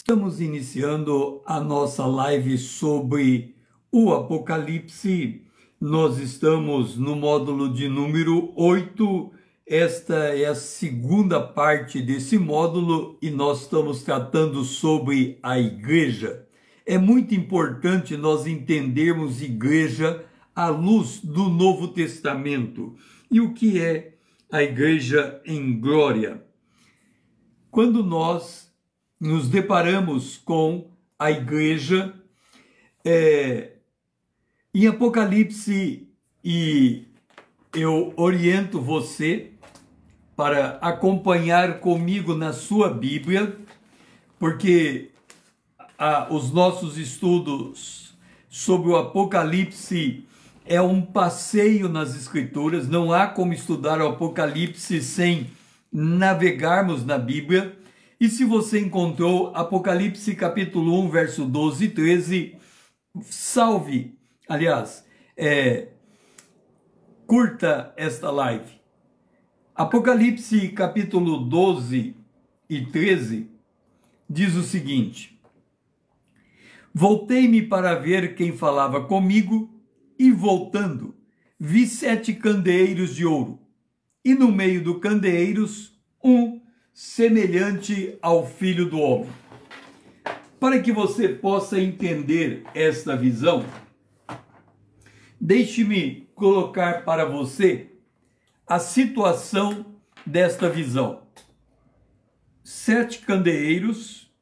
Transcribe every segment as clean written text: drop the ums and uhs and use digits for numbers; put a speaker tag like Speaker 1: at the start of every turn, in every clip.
Speaker 1: Estamos iniciando a nossa live sobre o Apocalipse. Nós estamos no módulo de número 8. Esta é a segunda parte desse módulo e nós estamos tratando sobre a igreja. É muito importante nós entendermos igreja à luz do Novo Testamento. E o que é a igreja em glória? Quando nós nos deparamos com a igreja, em Apocalipse, e eu oriento você para acompanhar comigo na sua Bíblia, porque os nossos estudos sobre o Apocalipse é um passeio nas Escrituras. Não há como estudar o Apocalipse sem navegarmos na Bíblia. E se você encontrou Apocalipse capítulo 1, verso 12 e 13, curta esta live. Apocalipse capítulo 12 e 13 diz o seguinte: Voltei-me para ver quem falava comigo, e voltando, vi 7 candeeiros de ouro, e no meio dos candeeiros, um semelhante ao Filho do Homem. Para que você possa entender esta visão, deixe-me colocar para você a situação desta visão. 7 candeeiros,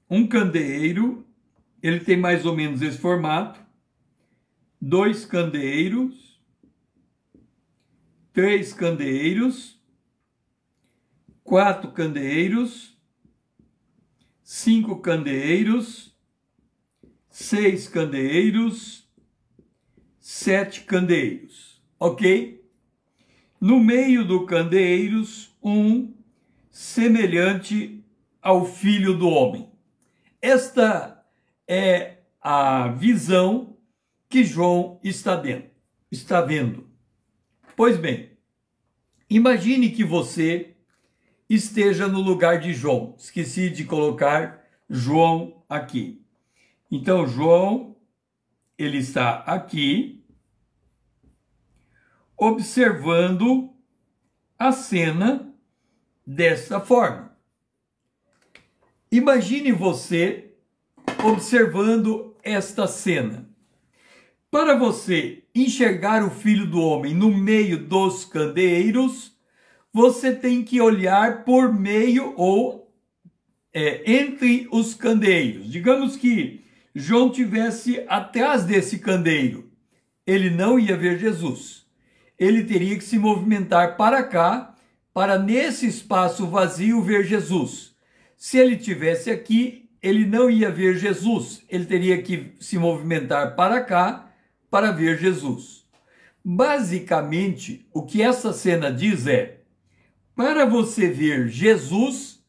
Speaker 1: um candeeiro, ele tem mais ou menos esse formato, 2 candeeiros, 3 candeeiros, 4 candeeiros, 5 candeeiros, 6 candeeiros, 7 candeeiros, ok? No meio do candeeiros, um semelhante ao Filho do Homem. Esta é a visão que João está vendo. Pois bem, imagine que você esteja no lugar de João. Esqueci de colocar João aqui. Então, João, ele está aqui, observando a cena dessa forma. Imagine você observando esta cena. Para você enxergar o Filho do Homem no meio dos candeeiros, você tem que olhar por meio ou entre os candeeiros. Digamos que João tivesse atrás desse candeeiro. Ele não ia ver Jesus. Ele teria que se movimentar para cá, para nesse espaço vazio ver Jesus. Se ele tivesse aqui, ele não ia ver Jesus. Ele teria que se movimentar para cá para ver Jesus. Basicamente, o que essa cena diz é: para você ver Jesus,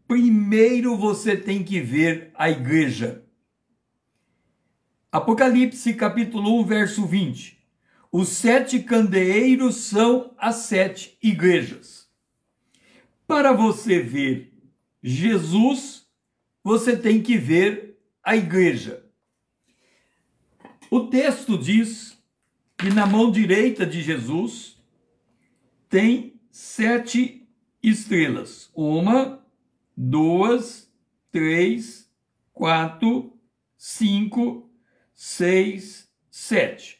Speaker 1: primeiro você tem que ver a igreja. Apocalipse capítulo 1, verso 20. Os 7 candeeiros são as 7 igrejas. Para você ver Jesus, você tem que ver a igreja. O texto diz que na mão direita de Jesus tem 7 estrelas. 1, 2, 3, 4, 5, 6, 7.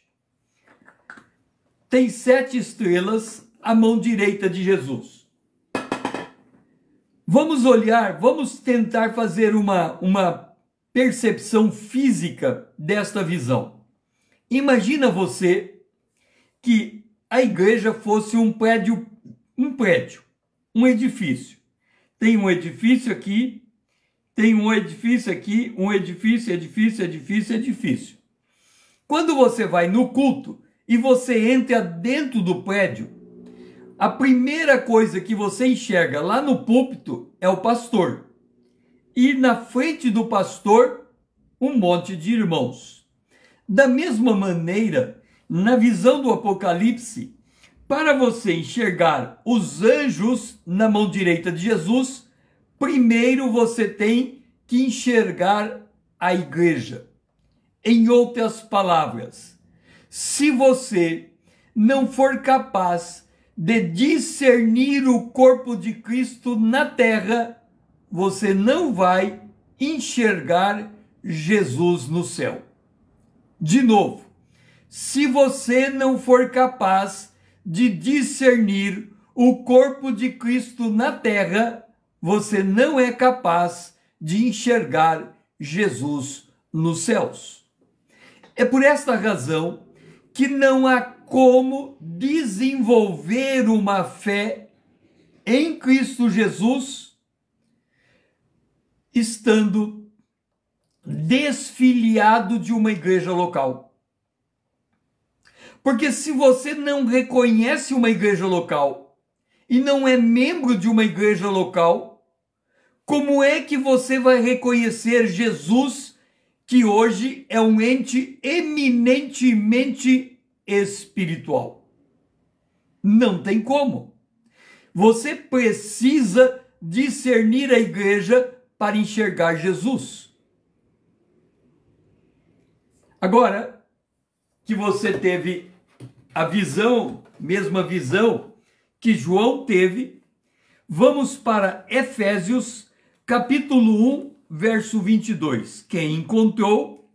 Speaker 1: Tem 7 estrelas à mão direita de Jesus. Vamos olhar, vamos tentar fazer uma percepção física desta visão. Imagina você que a igreja fosse um prédio, um edifício. Tem um edifício aqui, tem um edifício aqui, um edifício. Quando você vai no culto e você entra dentro do prédio, a primeira coisa que você enxerga lá no púlpito é o pastor. E na frente do pastor, um monte de irmãos. Da mesma maneira, na visão do Apocalipse, para você enxergar os anjos na mão direita de Jesus, primeiro você tem que enxergar a igreja. Em outras palavras, se você não for capaz de discernir o corpo de Cristo na terra, você não vai enxergar Jesus no céu. De novo, se você não for capaz de discernir o corpo de Cristo na terra, você não é capaz de enxergar Jesus nos céus. É por esta razão que não há como desenvolver uma fé em Cristo Jesus estando desfiliado de uma igreja local. Porque se você não reconhece uma igreja local e não é membro de uma igreja local, como é que você vai reconhecer Jesus, que hoje é um ente eminentemente espiritual? Não tem como. Você precisa discernir a igreja para enxergar Jesus. Agora que você teve a visão, mesma visão que João teve, vamos para Efésios, capítulo 1, verso 22. Quem encontrou,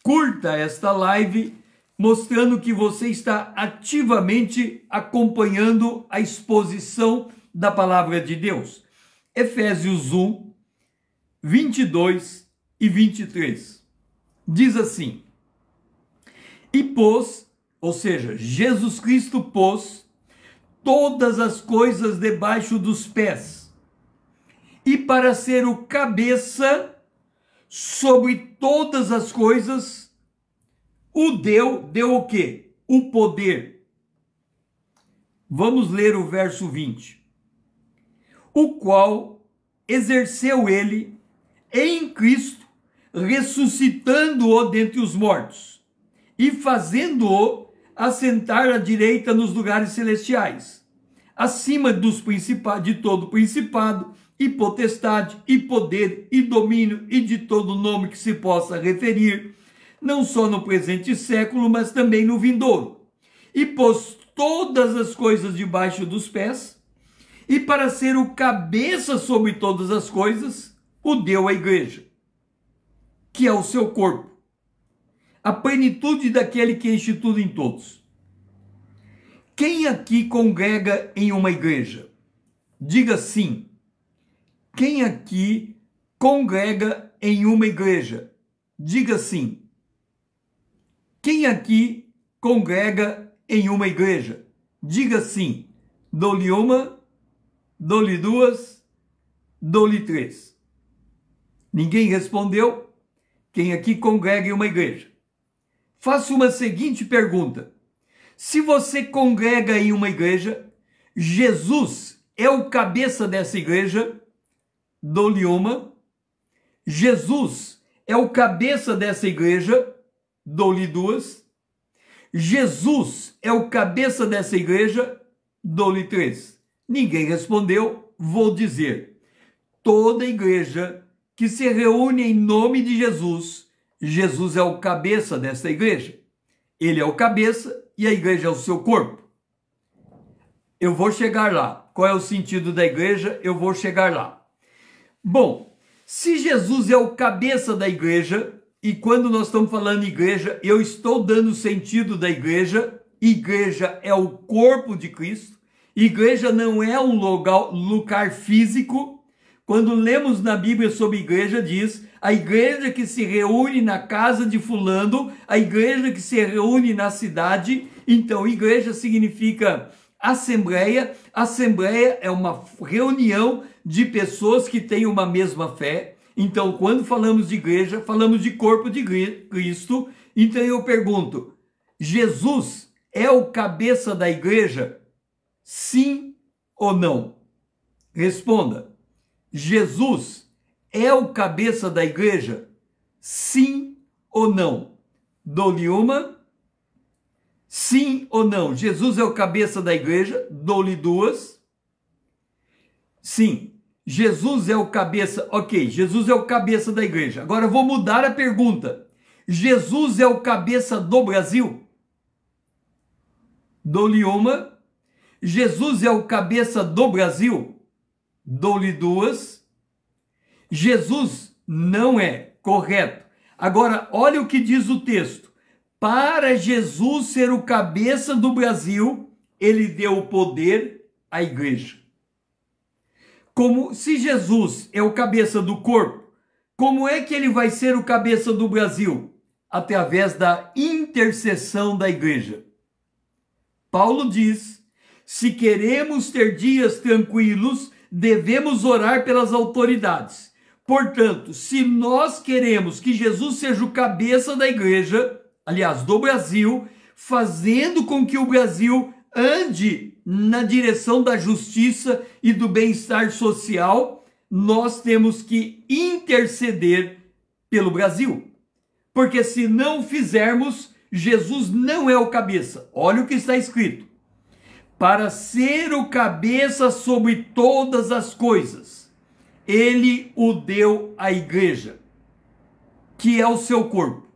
Speaker 1: curta esta live, mostrando que você está ativamente acompanhando a exposição da palavra de Deus. Efésios 1, 22 e 23. Diz assim: e pôs, ou seja, Jesus Cristo pôs todas as coisas debaixo dos pés, e para ser o cabeça sobre todas as coisas, deu o quê? O poder. Vamos ler o verso 20. O qual exerceu ele em Cristo, ressuscitando-o dentre os mortos, e fazendo-o assentar à direita nos lugares celestiais, acima de todo principado, e potestade, e poder, e domínio, e de todo nome que se possa referir, não só no presente século, mas também no vindouro. E pôs todas as coisas debaixo dos pés, e para ser o cabeça sobre todas as coisas, o deu à igreja, que é o seu corpo, a plenitude daquele que enche tudo em todos. Quem aqui congrega em uma igreja? Diga sim. Quem aqui congrega em uma igreja? Diga sim. Quem aqui congrega em uma igreja? Diga sim. Dou-lhe uma, dou-lhe duas, dou-lhe três. Ninguém respondeu. Quem aqui congrega em uma igreja? Faço uma seguinte pergunta. Se você congrega em uma igreja, Jesus é o cabeça dessa igreja? Dou-lhe uma. Jesus é o cabeça dessa igreja? Dou-lhe duas. Jesus é o cabeça dessa igreja? Dou-lhe três. Ninguém respondeu, vou dizer. Toda igreja que se reúne em nome de Jesus, Jesus é o cabeça dessa igreja. Ele é o cabeça e a igreja é o seu corpo. Eu vou chegar lá. Qual é o sentido da igreja? Eu vou chegar lá. Bom, se Jesus é o cabeça da igreja, e quando nós estamos falando igreja, eu estou dando o sentido da igreja. Igreja é o corpo de Cristo. Igreja não é um lugar físico. Quando lemos na Bíblia sobre igreja, diz a igreja que se reúne na casa de fulano, a igreja que se reúne na cidade. Então, igreja significa assembleia. Assembleia é uma reunião de pessoas que têm uma mesma fé. Então, quando falamos de igreja, falamos de corpo de Cristo. Então, eu pergunto, Jesus é o cabeça da igreja? Sim ou não? Responda. Jesus é o cabeça da igreja? Sim ou não? Dou-lhe uma. Sim ou não? Jesus é o cabeça da igreja? Dou-lhe duas. Sim. Jesus é o cabeça. Ok, Jesus é o cabeça da igreja. Agora eu vou mudar a pergunta. Jesus é o cabeça do Brasil? Dou-lhe uma. Jesus é o cabeça do Brasil? Dou-lhe duas. Jesus não é, correto. Agora, olha o que diz o texto. Para Jesus ser o cabeça do Brasil, ele deu o poder à igreja. Como se Jesus é o cabeça do corpo, como é que ele vai ser o cabeça do Brasil? Através da intercessão da igreja. Paulo diz: se queremos ter dias tranquilos, devemos orar pelas autoridades. Portanto, se nós queremos que Jesus seja o cabeça da igreja, aliás, do Brasil, fazendo com que o Brasil ande na direção da justiça e do bem-estar social, nós temos que interceder pelo Brasil. Porque se não fizermos, Jesus não é o cabeça. Olha o que está escrito. Para ser o cabeça sobre todas as coisas, ele o deu à igreja, que é o seu corpo.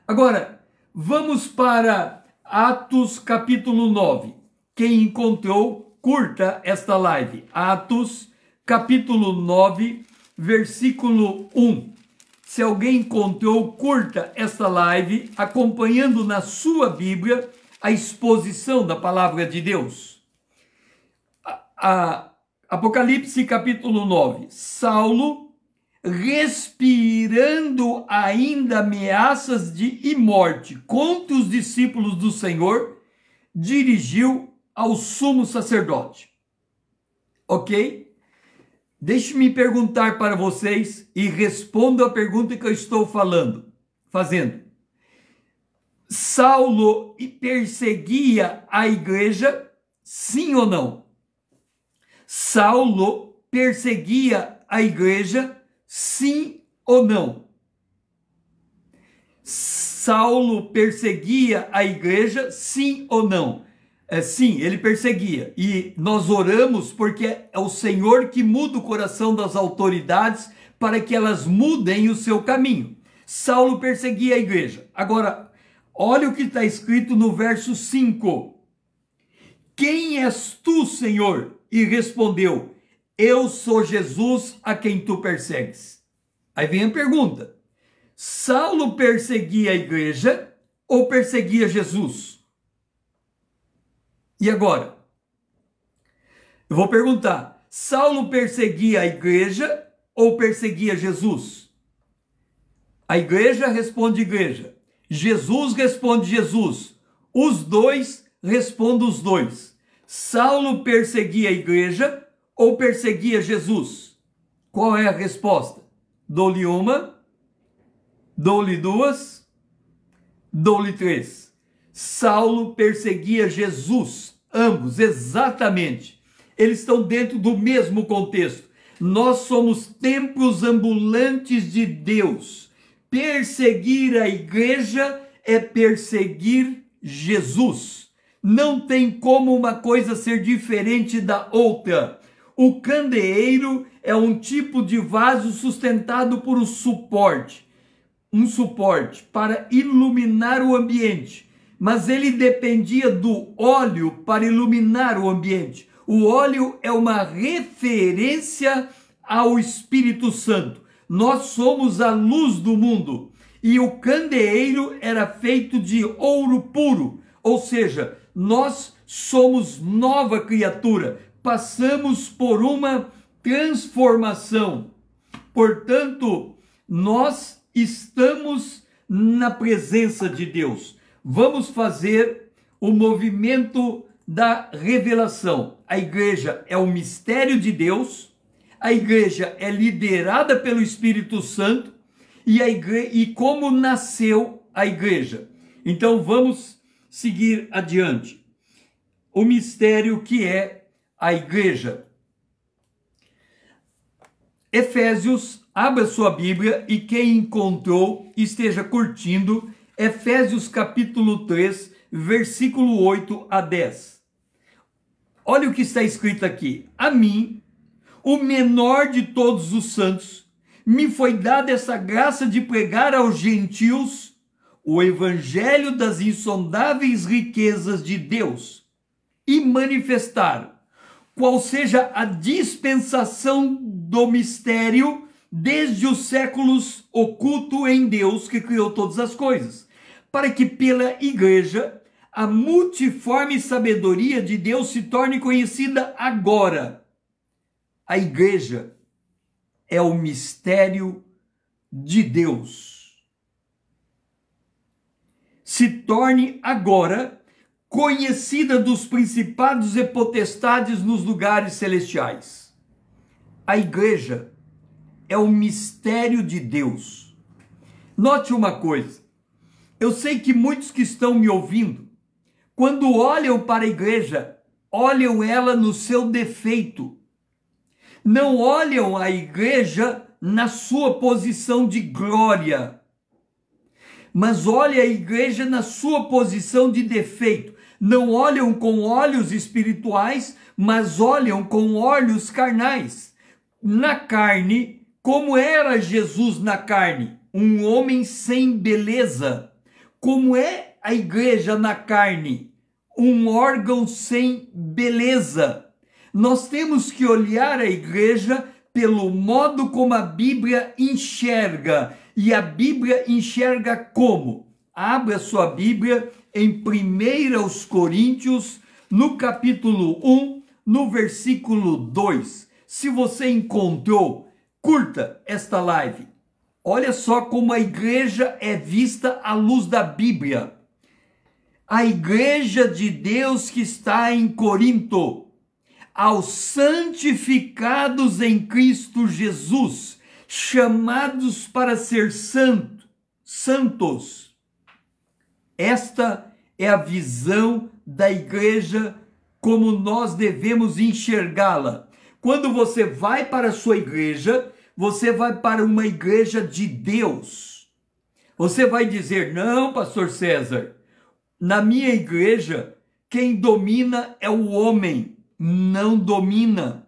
Speaker 1: Agora, vamos para Atos capítulo 9. Quem encontrou, curta esta live. Atos capítulo 9, versículo 1. Se alguém encontrou, curta esta live, acompanhando na sua Bíblia a exposição da palavra de Deus. Apocalipse capítulo 9. Saulo, respirando ainda ameaças de morte contra os discípulos do Senhor, dirigiu ao sumo sacerdote. Ok? Deixe-me perguntar para vocês e respondo a pergunta que eu estou fazendo. Saulo perseguia a igreja, sim ou não? Saulo perseguia a igreja, sim ou não? Saulo perseguia a igreja, sim ou não? Sim, ele perseguia. E nós oramos porque é o Senhor que muda o coração das autoridades para que elas mudem o seu caminho. Saulo perseguia a igreja. Agora, olha o que está escrito no verso 5. Quem és tu, Senhor? E respondeu: eu sou Jesus a quem tu persegues. Aí vem a pergunta. Saulo perseguia a igreja ou perseguia Jesus? E agora? Eu vou perguntar, Saulo perseguia a igreja ou perseguia Jesus? A igreja responde igreja. Jesus responde Jesus. Os dois respondem os dois. Saulo perseguia a igreja ou perseguia Jesus? Qual é a resposta? Dou-lhe uma, dou-lhe duas, dou-lhe três. Saulo perseguia Jesus, ambos, exatamente. Eles estão dentro do mesmo contexto. Nós somos templos ambulantes de Deus. Perseguir a igreja é perseguir Jesus. Não tem como uma coisa ser diferente da outra. O candeeiro é um tipo de vaso sustentado por um suporte para iluminar o ambiente. Mas ele dependia do óleo para iluminar o ambiente. O óleo é uma referência ao Espírito Santo. Nós somos a luz do mundo. E o candeeiro era feito de ouro puro. Ou seja, nós somos nova criatura. Passamos por uma transformação. Portanto, nós estamos na presença de Deus. Vamos fazer o movimento da revelação. A igreja é o mistério de Deus, a igreja é liderada pelo Espírito Santo e como nasceu a igreja. Então vamos seguir adiante. O mistério que é a igreja. Efésios, abra sua Bíblia e quem encontrou esteja curtindo. Efésios capítulo 3, versículo 8 a 10. Olha o que está escrito aqui. A mim, o menor de todos os santos, me foi dada essa graça de pregar aos gentios o evangelho das insondáveis riquezas de Deus e manifestar qual seja a dispensação do mistério desde os séculos oculto em Deus que criou todas as coisas, para que pela igreja a multiforme sabedoria de Deus se torne conhecida agora. A igreja é o mistério de Deus. Se torne agora conhecida dos principados e potestades nos lugares celestiais. A igreja é o mistério de Deus. Note uma coisa, eu sei que muitos que estão me ouvindo, quando olham para a igreja, olham ela no seu defeito. Não olham a igreja na sua posição de glória, mas olham a igreja na sua posição de defeito. Não olham com olhos espirituais, mas olham com olhos carnais. Na carne, como era Jesus na carne? Um homem sem beleza. Como é a igreja na carne? Um órgão sem beleza. Nós temos que olhar a igreja pelo modo como a Bíblia enxerga. E a Bíblia enxerga como? Abra sua Bíblia em 1 Coríntios, no capítulo 1, no versículo 2. Se você encontrou, curta esta live. Olha só como a igreja é vista à luz da Bíblia. A igreja de Deus que está em Corinto, aos santificados em Cristo Jesus, chamados para ser santos. Esta é a visão da igreja como nós devemos enxergá-la. Quando você vai para a sua igreja, você vai para uma igreja de Deus. Você vai dizer, não, pastor César, na minha igreja, quem domina é o homem, não domina.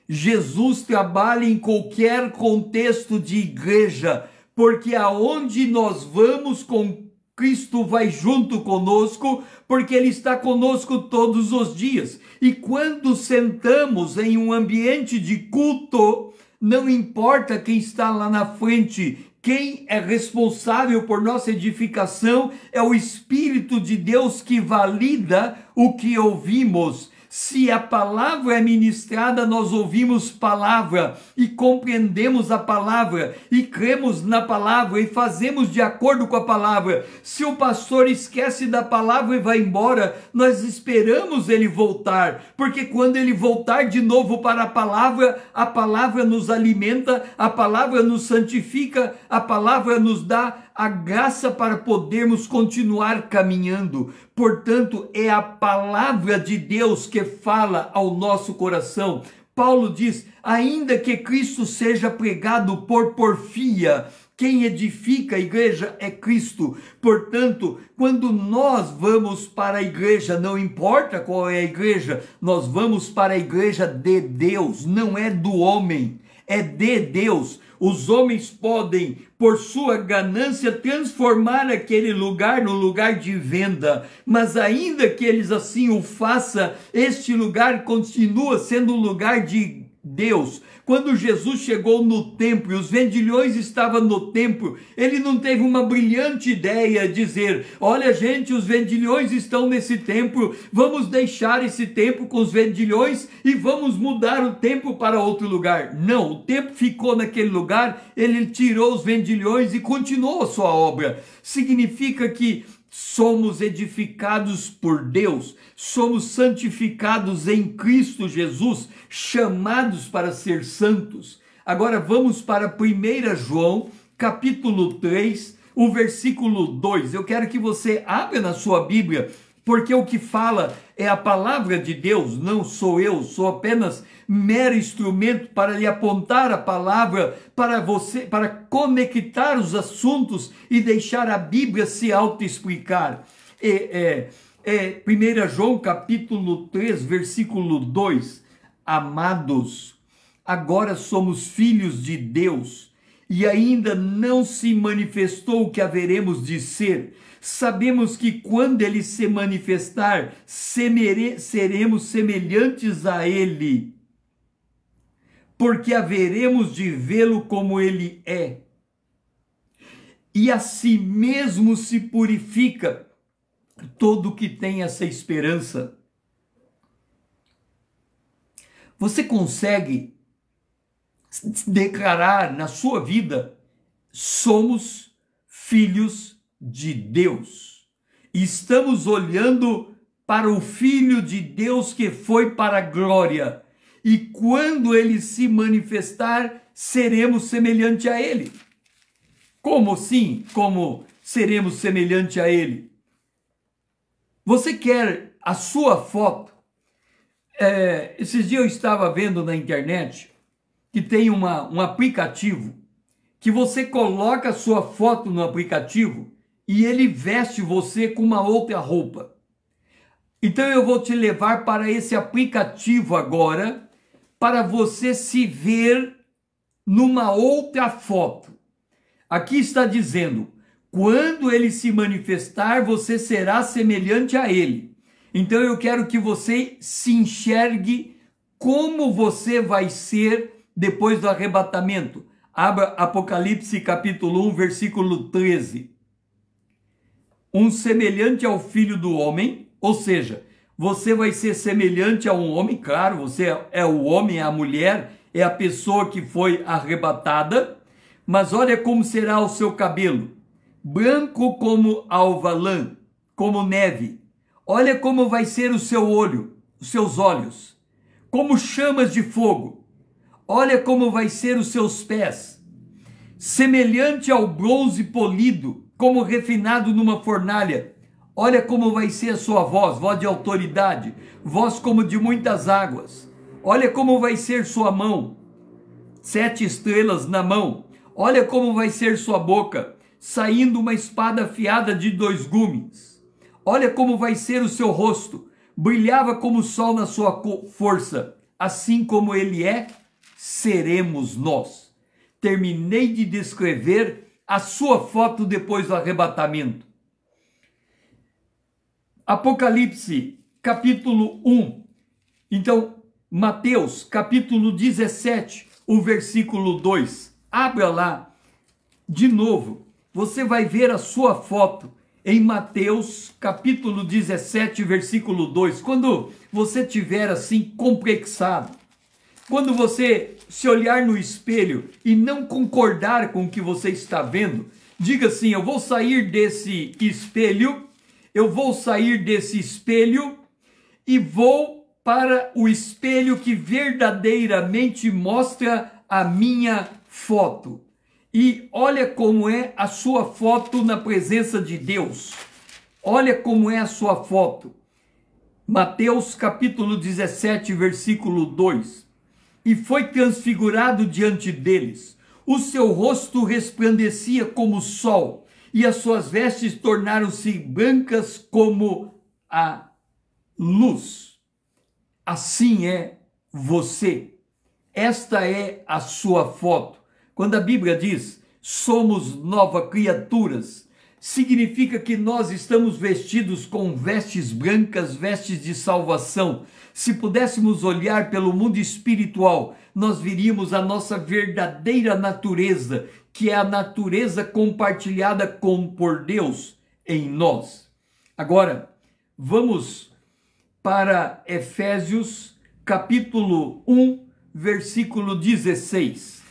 Speaker 1: Jesus trabalha em qualquer contexto de igreja, porque aonde nós vamos com Cristo vai junto conosco, porque Ele está conosco todos os dias. E quando sentamos em um ambiente de culto, não importa quem está lá na frente, quem é responsável por nossa edificação é o Espírito de Deus que valida o que ouvimos. Se a palavra é ministrada, nós ouvimos palavra e compreendemos a palavra e cremos na palavra e fazemos de acordo com a palavra. Se o pastor esquece da palavra e vai embora, nós esperamos ele voltar, porque quando ele voltar de novo para a palavra nos alimenta, a palavra nos santifica, a palavra nos dá a graça para podermos continuar caminhando. Portanto, é a palavra de Deus que fala ao nosso coração. Paulo diz, ainda que Cristo seja pregado por porfia, quem edifica a igreja é Cristo. Portanto, quando nós vamos para a igreja, não importa qual é a igreja, nós vamos para a igreja de Deus, não é do homem, é de Deus. Os homens podem, por sua ganância, transformar aquele lugar no lugar de venda, mas ainda que eles assim o façam, este lugar continua sendo um lugar de Deus. Quando Jesus chegou no templo e os vendilhões estavam no templo, ele não teve uma brilhante ideia de dizer, olha gente, os vendilhões estão nesse templo, vamos deixar esse templo com os vendilhões e vamos mudar o templo para outro lugar. Não, o templo ficou naquele lugar, ele tirou os vendilhões e continuou a sua obra. Significa que somos edificados por Deus, somos santificados em Cristo Jesus, chamados para ser santos. Agora vamos para 1 João, capítulo 3, o versículo 2. Eu quero que você abra na sua Bíblia, porque o que fala é a palavra de Deus, não sou eu, sou apenas mero instrumento para lhe apontar a palavra para você, para conectar os assuntos e deixar a Bíblia se autoexplicar. 1 João capítulo 3, versículo 2. Amados, agora somos filhos de Deus e ainda não se manifestou o que haveremos de ser. Sabemos que quando ele se manifestar, seremos semelhantes a ele, porque haveremos de vê-lo como ele é. E a si mesmo se purifica todo que tem essa esperança. Você consegue declarar na sua vida: somos filhos de Deus. Estamos olhando para o Filho de Deus que foi para a glória. E quando ele se manifestar, seremos semelhante a ele. Como sim? Como seremos semelhante a ele? Você quer a sua foto? Esses dias eu estava vendo na internet que tem um aplicativo que você coloca a sua foto no aplicativo e ele veste você com uma outra roupa. Então eu vou te levar para esse aplicativo agora, para você se ver numa outra foto. Aqui está dizendo: quando ele se manifestar, você será semelhante a ele. Então eu quero que você se enxergue como você vai ser depois do arrebatamento. Abra Apocalipse capítulo 1, versículo 13. Um semelhante ao Filho do Homem, ou seja, você vai ser semelhante a um homem, claro, você é o homem, é a mulher, é a pessoa que foi arrebatada, mas olha como será o seu cabelo, branco como alva lã, como neve. Olha como vai ser o seu olho, os seus olhos, como chamas de fogo. Olha como vai ser os seus pés, semelhante ao bronze polido, como refinado numa fornalha. Olha como vai ser a sua voz, voz de autoridade, voz como de muitas águas. Olha como vai ser sua mão, 7 estrelas na mão. Olha como vai ser sua boca, saindo uma espada afiada de 2 gumes. Olha como vai ser o seu rosto, brilhava como o sol na sua força. Assim como ele é, seremos nós. Terminei de descrever a sua foto depois do arrebatamento. Apocalipse, capítulo 1. Então, Mateus, capítulo 17, o versículo 2. Abra lá de novo. Você vai ver a sua foto em Mateus, capítulo 17, versículo 2. Quando você estiver assim complexado, quando você se olhar no espelho e não concordar com o que você está vendo, diga assim: eu vou sair desse espelho, e vou para o espelho que verdadeiramente mostra a minha foto. E olha como é a sua foto na presença de Deus. Olha como é a sua foto. Mateus capítulo 17, versículo 2. E foi transfigurado diante deles. O seu rosto resplandecia como o sol, e as suas vestes tornaram-se brancas como a luz. Assim é você. Esta é a sua foto. Quando a Bíblia diz, somos novas criaturas, significa que nós estamos vestidos com vestes brancas, vestes de salvação. Se pudéssemos olhar pelo mundo espiritual, nós veríamos a nossa verdadeira natureza, que é a natureza compartilhada por Deus em nós. Agora, vamos para Efésios, capítulo 1, versículo 16.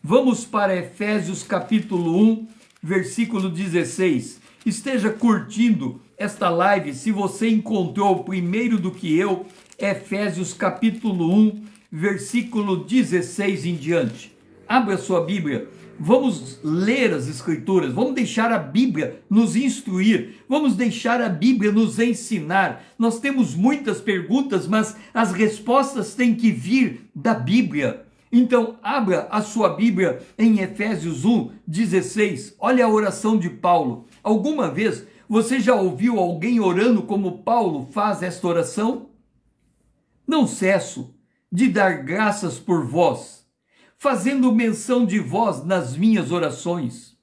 Speaker 1: Vamos para Efésios capítulo 1, versículo 16. Esteja curtindo esta live, se você encontrou primeiro do que eu, Efésios capítulo 1, versículo 16 em diante. Abra sua Bíblia, vamos ler as Escrituras, vamos deixar a Bíblia nos instruir, vamos deixar a Bíblia nos ensinar. Nós temos muitas perguntas, mas as respostas têm que vir da Bíblia. Então, abra a sua Bíblia em Efésios 1, 16. Olha a oração de Paulo. Alguma vez você já ouviu alguém orando como Paulo faz esta oração? Não cesso de dar graças por vós, fazendo menção de vós nas minhas orações,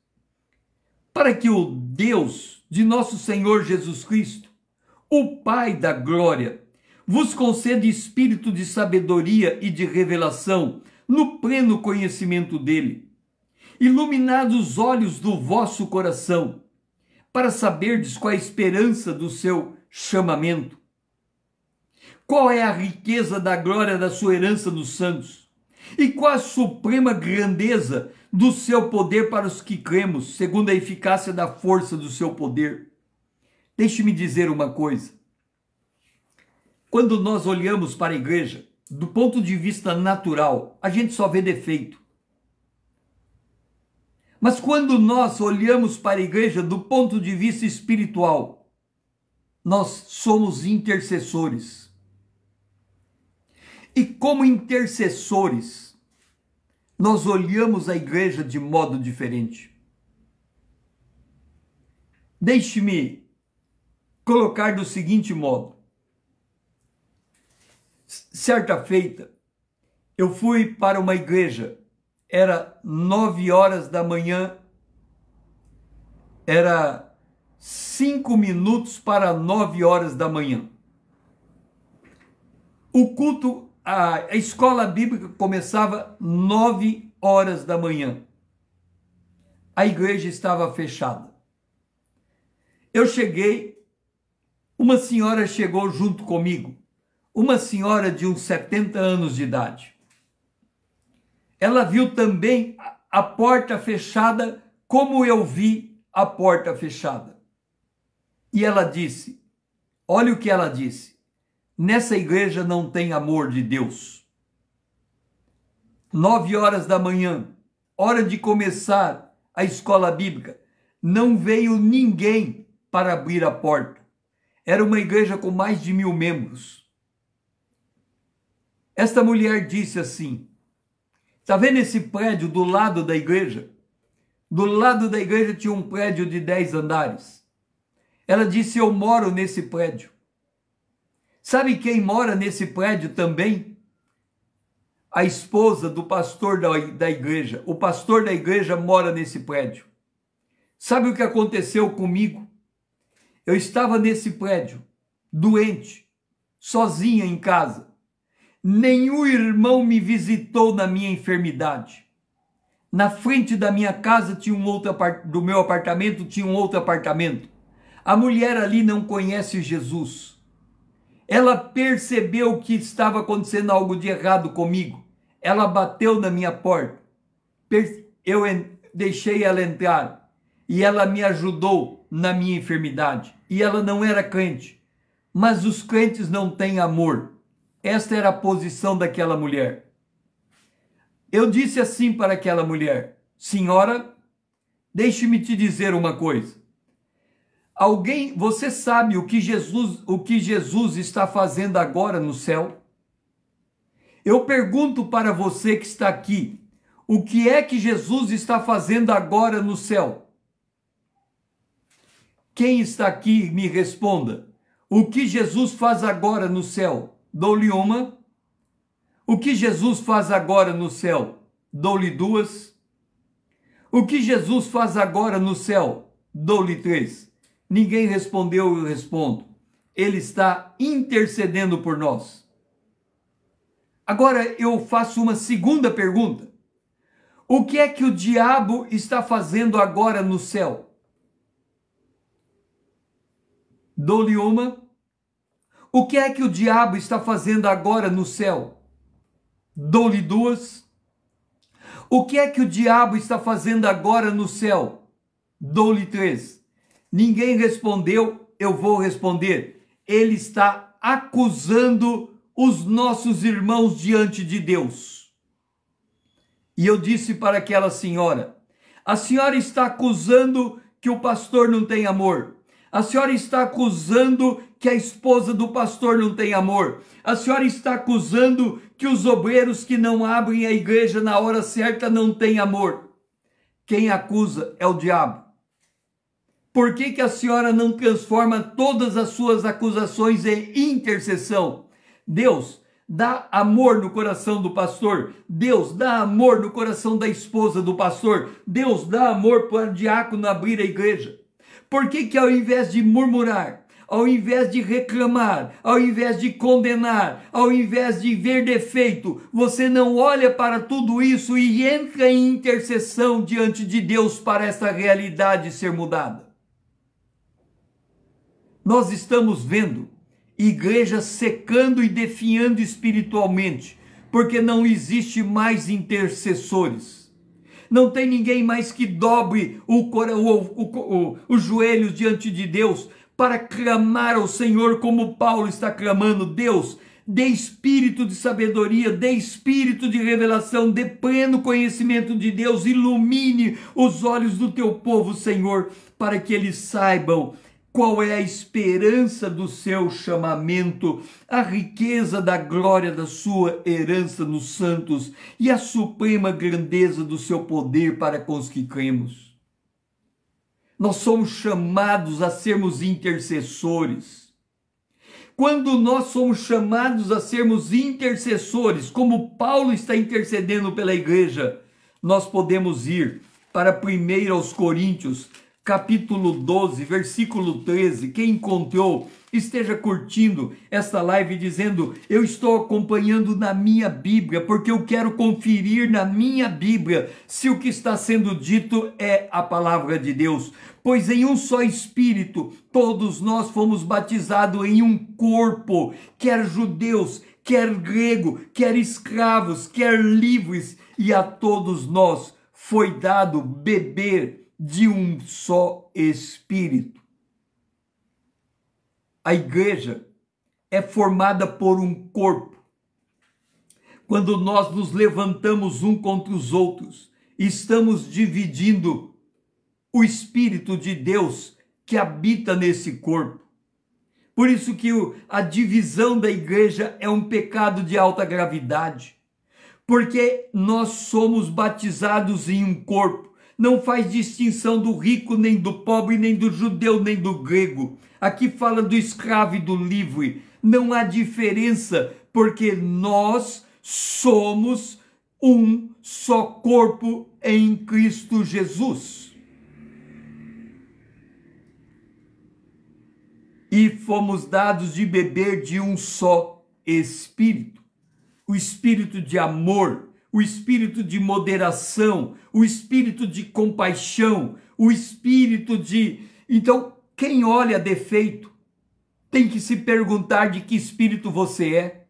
Speaker 1: para que o Deus de nosso Senhor Jesus Cristo, o Pai da glória, vos conceda espírito de sabedoria e de revelação no pleno conhecimento dele, iluminados os olhos do vosso coração, para saberdes qual a esperança do seu chamamento, qual é a riqueza da glória da sua herança nos santos, e qual a suprema grandeza do seu poder para os que cremos, segundo a eficácia da força do seu poder. Deixe-me dizer uma coisa. Quando nós olhamos para a igreja, do ponto de vista natural, a gente só vê defeito. Mas quando nós olhamos para a igreja do ponto de vista espiritual, nós somos intercessores. E como intercessores, nós olhamos a igreja de modo diferente. Deixe-me colocar do seguinte modo. Certa feita, eu fui para uma igreja, era 9 horas da manhã, era 5 minutos para 9 horas da manhã. O culto, a escola bíblica começava 9 horas da manhã. A igreja estava fechada. Eu cheguei, uma senhora chegou junto comigo, uma senhora de uns 70 anos de idade. Ela viu também a porta fechada, como eu vi a porta fechada. E ela disse, olha o que ela disse, nessa igreja não tem amor de Deus. 9 horas da manhã, hora de começar a escola bíblica, não veio ninguém para abrir a porta. Era uma igreja com mais de 1000 membros. Esta mulher disse assim, está vendo esse prédio do lado da igreja? Do lado da igreja tinha um prédio de 10 andares. Ela disse, eu moro nesse prédio. Sabe quem mora nesse prédio também? A esposa do pastor da igreja. O pastor da igreja mora nesse prédio. Sabe o que aconteceu comigo? Eu estava nesse prédio, doente, sozinha em casa. Nenhum irmão me visitou na minha enfermidade. Na frente da minha casa tinha do meu apartamento tinha um outro apartamento. A mulher ali não conhece Jesus. Ela percebeu que estava acontecendo algo de errado comigo. Ela bateu na minha porta. Eu deixei ela entrar e ela me ajudou na minha enfermidade. E ela não era crente. Mas os crentes não têm amor. Esta era a posição daquela mulher. Eu disse assim para aquela mulher, senhora, deixe-me te dizer uma coisa. Você sabe o que Jesus está fazendo agora no céu? Eu pergunto para você que está aqui, o que é que Jesus está fazendo agora no céu? Quem está aqui, me responda. O que Jesus faz agora no céu? Dou-lhe uma. O que Jesus faz agora no céu? Dou-lhe 2. O que Jesus faz agora no céu? Dou-lhe 3. Ninguém respondeu, eu respondo. Ele está intercedendo por nós. Agora eu faço uma segunda pergunta. O que é que o diabo está fazendo agora no céu? Dou-lhe uma. O que é que o diabo está fazendo agora no céu? Dou-lhe 2. O que é que o diabo está fazendo agora no céu? Dou-lhe 3. Ninguém respondeu, eu vou responder. Ele está acusando os nossos irmãos diante de Deus. E eu disse para aquela senhora, a senhora está acusando que o pastor não tem amor. A senhora está acusando que a esposa do pastor não tem amor. A senhora está acusando que os obreiros que não abrem a igreja na hora certa não têm amor. Quem acusa é o diabo. Por que a senhora não transforma todas as suas acusações em intercessão? Deus, dá amor no coração do pastor, Deus dá amor no coração da esposa do pastor, Deus dá amor para o diácono abrir a igreja. Por que que ao invés de murmurar, ao invés de reclamar, ao invés de condenar, ao invés de ver defeito, você não olha para tudo isso e entra em intercessão diante de Deus para essa realidade ser mudada? Nós estamos vendo igrejas secando e definhando espiritualmente, porque não existe mais intercessores. Não tem ninguém mais que dobre os joelhos diante de Deus para clamar ao Senhor como Paulo está clamando. Deus, dê espírito de sabedoria, dê espírito de revelação, dê pleno conhecimento de Deus, ilumine os olhos do teu povo, Senhor, para que eles saibam qual é a esperança do seu chamamento, a riqueza da glória da sua herança nos santos e a suprema grandeza do seu poder para com os que cremos. Nós somos chamados a sermos intercessores. Quando nós somos chamados a sermos intercessores, como Paulo está intercedendo pela igreja, nós podemos ir para 1 aos Coríntios, capítulo 12, versículo 13. Quem encontrou, esteja curtindo esta live dizendo: eu estou acompanhando na minha Bíblia, porque eu quero conferir na minha Bíblia se o que está sendo dito é a palavra de Deus. Pois em um só Espírito, todos nós fomos batizados em um corpo, quer judeus, quer grego, quer escravos, quer livres, e a todos nós foi dado beber de um só Espírito. A igreja é formada por um corpo. Quando nós nos levantamos um contra os outros, estamos dividindo o Espírito de Deus que habita nesse corpo. Por isso que a divisão da igreja é um pecado de alta gravidade, porque nós somos batizados em um corpo. Não faz distinção do rico, nem do pobre, nem do judeu, nem do grego. Aqui fala do escravo e do livre. Não há diferença, porque nós somos um só corpo em Cristo Jesus. E fomos dados de beber de um só Espírito. O Espírito de amor, o espírito de moderação, o espírito de compaixão, o espírito de... Então, quem olha defeito tem que se perguntar de que espírito você é.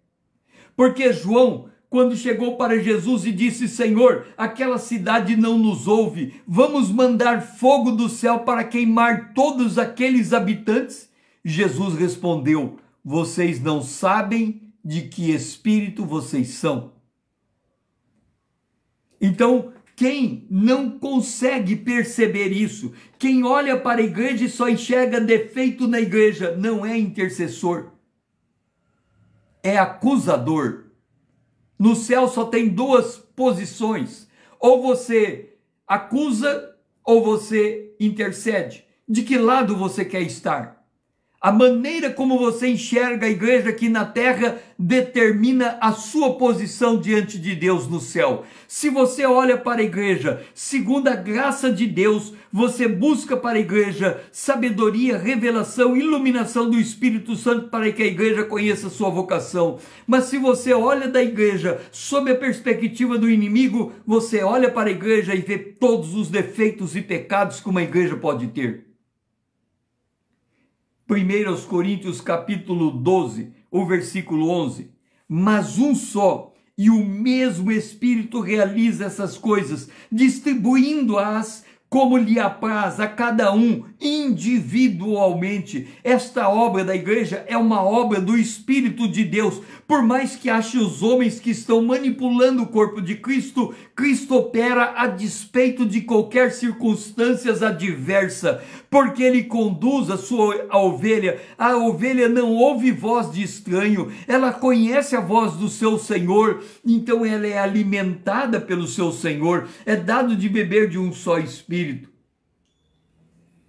Speaker 1: Porque João, quando chegou para Jesus e disse: Senhor, aquela cidade não nos ouve, vamos mandar fogo do céu para queimar todos aqueles habitantes? Jesus respondeu: vocês não sabem de que espírito vocês são. Então, quem não consegue perceber isso, quem olha para a igreja e só enxerga defeito na igreja, não é intercessor, é acusador. No céu só tem duas posições: ou você acusa ou você intercede. De que lado você quer estar? A maneira como você enxerga a igreja aqui na terra determina a sua posição diante de Deus no céu. Se você olha para a igreja segundo a graça de Deus, você busca para a igreja sabedoria, revelação, iluminação do Espírito Santo para que a igreja conheça a sua vocação. Mas se você olha da igreja sob a perspectiva do inimigo, você olha para a igreja e vê todos os defeitos e pecados que uma igreja pode ter. 1 aos Coríntios capítulo 12, o versículo 11. Mas um só e o mesmo Espírito realiza essas coisas, distribuindo-as como lhe apraz a cada um individualmente. Esta obra da igreja é uma obra do Espírito de Deus. Por mais que ache os homens que estão manipulando o corpo de Cristo, Cristo opera a despeito de qualquer circunstância adversa, porque ele conduz a ovelha. A ovelha não ouve voz de estranho, ela conhece a voz do seu Senhor, então ela é alimentada pelo seu Senhor, é dado de beber de um só Espírito.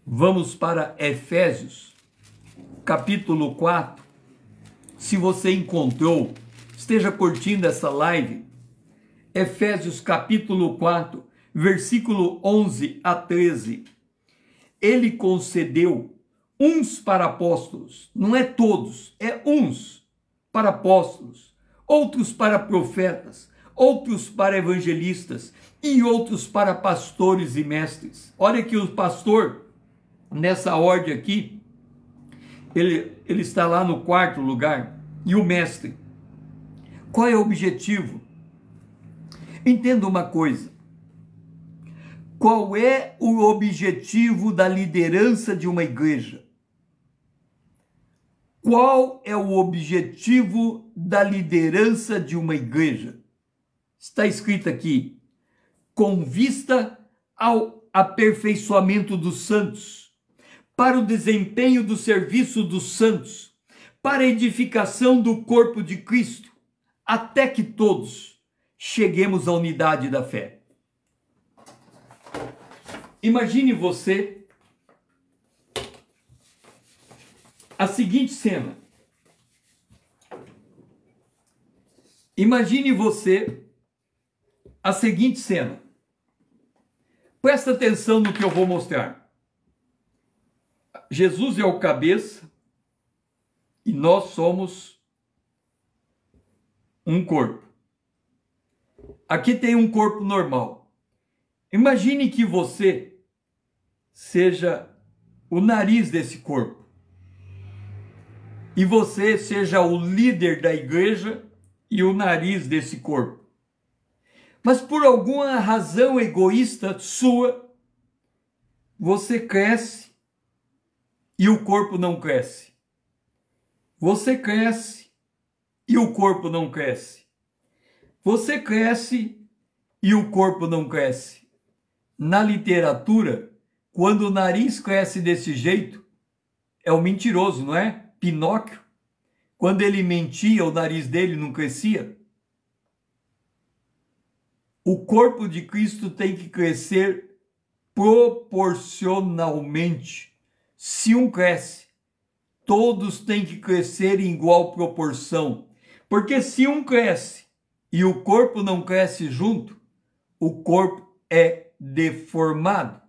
Speaker 1: Vamos para Efésios, capítulo 4. Se você encontrou, esteja curtindo essa live, Efésios capítulo 4, versículo 11 a 13. Ele concedeu uns para apóstolos, não é todos, é uns para apóstolos, outros para profetas, outros para evangelistas e outros para pastores e mestres. Olha que o pastor, nessa ordem aqui, ele está lá no quarto lugar, e o mestre. Qual é o objetivo? Entenda uma coisa. Qual é o objetivo da liderança de uma igreja? Qual é o objetivo da liderança de uma igreja? Está escrito aqui, com vista ao aperfeiçoamento dos santos, para o desempenho do serviço dos santos, para a edificação do corpo de Cristo, até que todos cheguemos à unidade da fé. Imagine você a seguinte cena. Imagine você a seguinte cena. Presta atenção no que eu vou mostrar. Jesus é o cabeça e nós somos um corpo. Aqui tem um corpo normal. Imagine que você seja o nariz desse corpo. E você seja o líder da igreja e o nariz desse corpo. Mas por alguma razão egoísta sua, você cresce e o corpo não cresce. Você cresce e o corpo não cresce. Você cresce e o corpo não cresce. Na literatura, quando o nariz cresce desse jeito, é o mentiroso, não é? Pinóquio. Quando ele mentia, o nariz dele não crescia. O corpo de Cristo tem que crescer proporcionalmente. Se um cresce, todos têm que crescer em igual proporção. Porque se um cresce e o corpo não cresce junto, o corpo é deformado.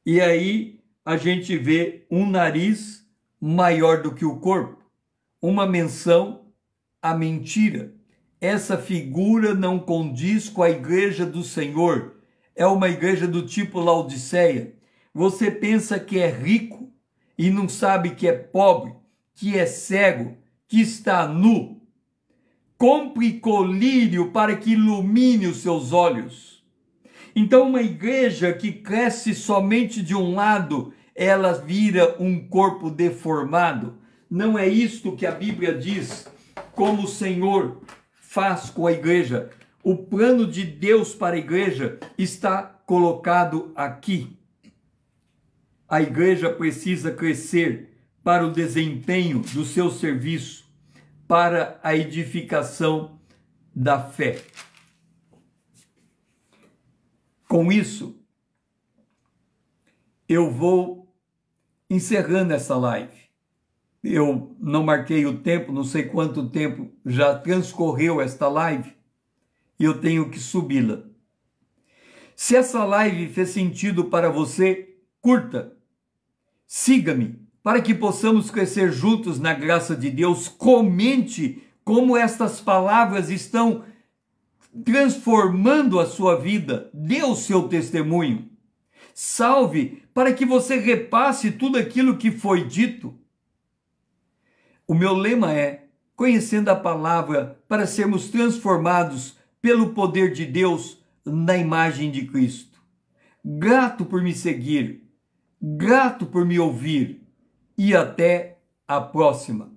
Speaker 1: E aí a gente vê um nariz maior do que o corpo. Uma menção à mentira. Essa figura não condiz com a igreja do Senhor. É uma igreja do tipo Laodiceia. Você pensa que é rico e não sabe que é pobre, que é cego, que está nu. Compre colírio para que ilumine os seus olhos. Então, uma igreja que cresce somente de um lado, ela vira um corpo deformado. Não é isto que a Bíblia diz, como o Senhor faz com a igreja. O plano de Deus para a igreja está colocado aqui. A igreja precisa crescer para o desempenho do seu serviço, para a edificação da fé. Com isso, eu vou encerrando essa live. Eu não marquei o tempo, não sei quanto tempo já transcorreu esta live, e eu tenho que subi-la. Se essa live fez sentido para você, curta, siga-me, para que possamos crescer juntos na graça de Deus. Comente como estas palavras estão transformando a sua vida. Dê o seu testemunho. Salve para que você repasse tudo aquilo que foi dito. O meu lema é: conhecendo a palavra para sermos transformados pelo poder de Deus na imagem de Cristo. Grato por me seguir, grato por me ouvir e até a próxima.